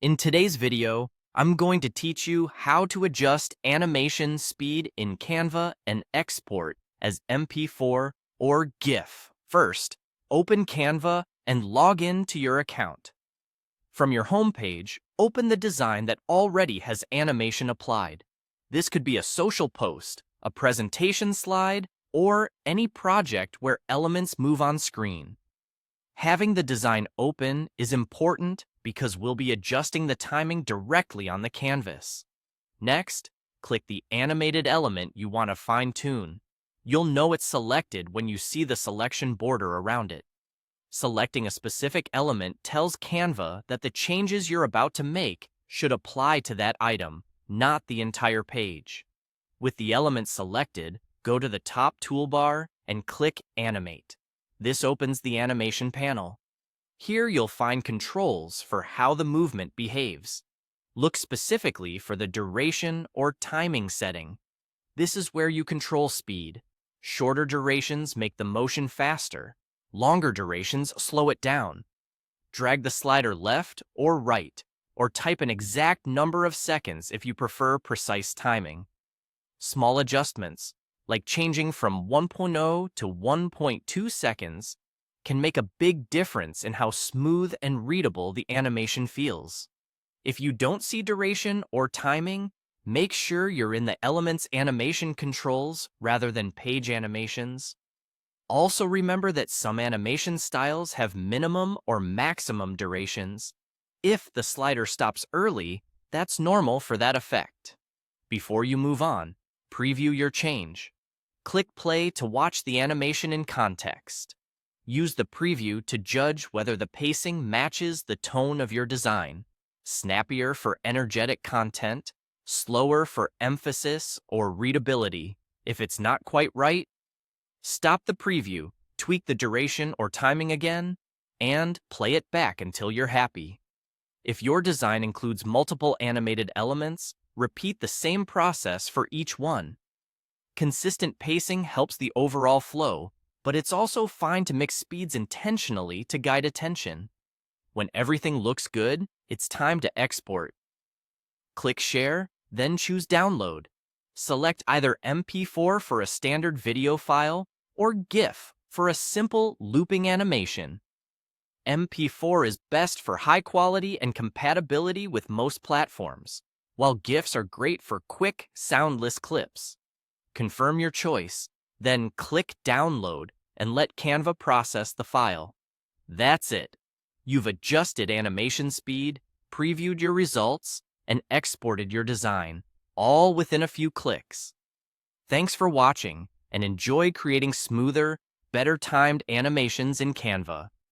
In today's video, I'm going to teach you how to adjust animation speed in Canva and export as MP4 or GIF. First, open Canva and log in to your account. From your home page, open the design that already has animation applied. This could be a social post, a presentation slide, or any project where elements move on screen. Having the design open is important because we'll be adjusting the timing directly on the canvas. Next, click the animated element you want to fine-tune. You'll know it's selected when you see the selection border around it. Selecting a specific element tells Canva that the changes you're about to make should apply to that item, not the entire page. With the element selected, go to the top toolbar and click Animate. This opens the animation panel. Here you'll find controls for how the movement behaves. Look specifically for the duration or timing setting. This is where you control speed. Shorter durations make the motion faster. Longer durations slow it down. Drag the slider left or right, or type an exact number of seconds if you prefer precise timing. Small adjustments, like changing from 1.0 to 1.2 seconds, can make a big difference in how smooth and readable the animation feels. If you don't see duration or timing, make sure you're in the element's animation controls rather than page animations. Also remember that some animation styles have minimum or maximum durations. If the slider stops early, that's normal for that effect. Before you move on, preview your change. Click play to watch the animation in context. Use the preview to judge whether the pacing matches the tone of your design. Snappier for energetic content, slower for emphasis or readability. If it's not quite right, stop the preview, tweak the duration or timing again, and play it back until you're happy. If your design includes multiple animated elements, repeat the same process for each one. Consistent pacing helps the overall flow, but it's also fine to mix speeds intentionally to guide attention. When everything looks good, it's time to export. Click Share, then choose Download. Select either MP4 for a standard video file or GIF for a simple looping animation. MP4 is best for high quality and compatibility with most platforms, while GIFs are great for quick, soundless clips. Confirm your choice, then click Download and let Canva process the file. That's it. You've adjusted animation speed, previewed your results, and exported your design, all within a few clicks. Thanks for watching, and enjoy creating smoother, better timed animations in Canva.